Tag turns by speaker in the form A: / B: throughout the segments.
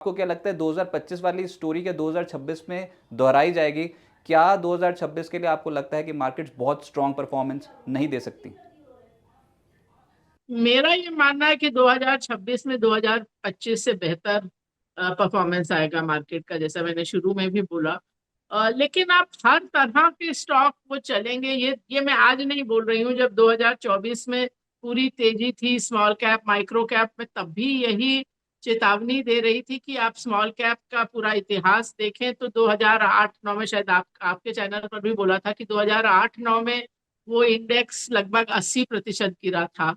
A: आपको क्या लगता है 2025 वाली स्टोरी के 2026 में दोहराई जाएगी? क्या 2026 के लिए आपको लगता है कि मार्केट्स बहुत स्ट्रांग परफॉर्मेंस नहीं दे सकती?
B: मेरा ये मानना है कि 2026 में 2025 से बेहतर परफॉर्मेंस आएगा मार्केट का, जैसा मैंने शुरू में भी बोला। लेकिन आप हर तरह के स्टॉक वो चलेंगे, ये मैं आज नहीं बोल रही हूँ। जब 2024 में पूरी तेजी थी स्मॉल कैप माइक्रो कैप में, तब भी यही चेतावनी दे रही थी कि आप स्मॉल कैप का पूरा इतिहास देखें तो 2008-9 में, शायद आपके चैनल पर भी बोला था कि 2008-9 में वो इंडेक्स लगभग 80% गिरा था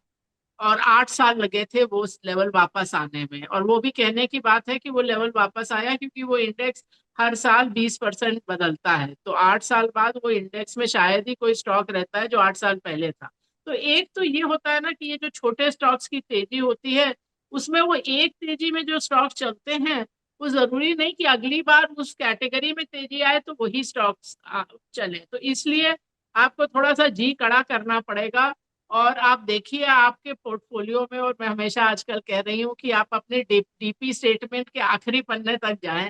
B: और 8 साल लगे थे वो उस लेवल वापस आने में। और वो भी कहने की बात है कि वो लेवल वापस आया क्योंकि वो इंडेक्स हर साल 20% बदलता है, तो 8 साल बाद वो इंडेक्स में शायद ही कोई स्टॉक रहता है जो 8 साल पहले था। तो एक तो ये होता है ना कि ये जो छोटे स्टॉक्स की तेजी होती है, उसमें वो एक तेजी में जो स्टॉक चलते हैं, वो जरूरी नहीं कि अगली बार उस कैटेगरी में तेजी आए तो वही स्टॉक्स चले। तो इसलिए आपको थोड़ा सा जी कड़ा करना पड़ेगा। और आप देखिए आपके पोर्टफोलियो में, और मैं हमेशा आजकल कह रही हूँ कि आप अपने डीपी स्टेटमेंट के आखिरी पन्ने तक जाएं,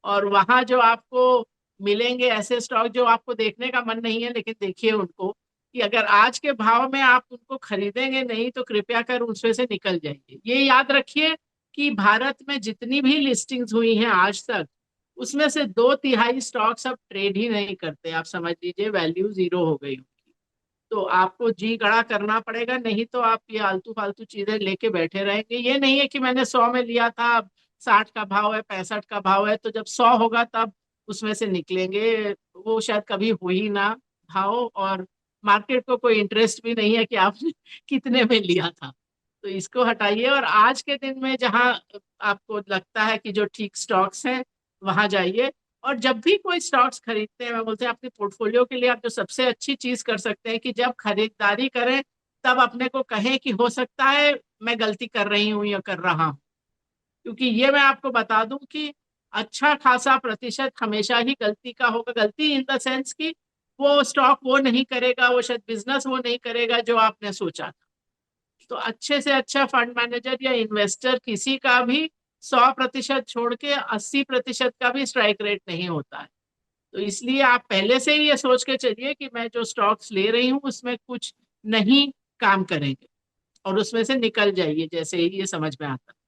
B: और वहां जो आपको मिलेंगे ऐसे स्टॉक जो आपको देखने का मन नहीं है, लेकिन देखिए उनको, कि अगर आज के भाव में आप उनको खरीदेंगे नहीं तो कृपया कर उसमें से निकल जाइए। ये याद रखिए कि भारत में जितनी भी लिस्टिंग्स हुई हैं आज तक, उसमें से 2/3 स्टॉक्स अब ट्रेड ही नहीं करते। आप समझ लीजिए वैल्यू जीरो हो गई। तो आपको जी गड़ा करना पड़ेगा, नहीं तो आप ये आलतू फालतू चीजें लेके बैठे रहेंगे। ये नहीं है कि मैंने 100 में लिया था, अब 60 का भाव है, 65 का भाव है, तो जब 100 होगा तब उसमें से निकलेंगे। वो शायद कभी हो ही ना भाव, और मार्केट को कोई इंटरेस्ट भी नहीं है कि आपने कितने में लिया था। तो इसको हटाइए और आज के दिन में जहां आपको लगता है कि जो ठीक स्टॉक्स हैं वहां जाइए। और जब भी कोई स्टॉक्स खरीदते हैं, मैं बोलते हैं अपने पोर्टफोलियो के लिए आप जो सबसे अच्छी चीज कर सकते हैं कि जब खरीदारी करें तब अपने को कहें कि हो सकता है मैं गलती कर रही हूँ या कर रहा हूँ। क्योंकि ये मैं आपको बता दूं कि अच्छा खासा प्रतिशत हमेशा ही गलती का होगा। गलती इन द सेंस कि वो स्टॉक वो नहीं करेगा, वो शायद बिजनेस वो नहीं करेगा जो आपने सोचा था। तो अच्छे से अच्छा फंड मैनेजर या इन्वेस्टर किसी का भी 100% छोड़ के 80% का भी स्ट्राइक रेट नहीं होता है। तो इसलिए आप पहले से ही ये सोच के चलिए कि मैं जो स्टॉक्स ले रही हूँ उसमें कुछ नहीं काम करेंगे, और उसमें से निकल जाइए जैसे ही ये समझ में आता है।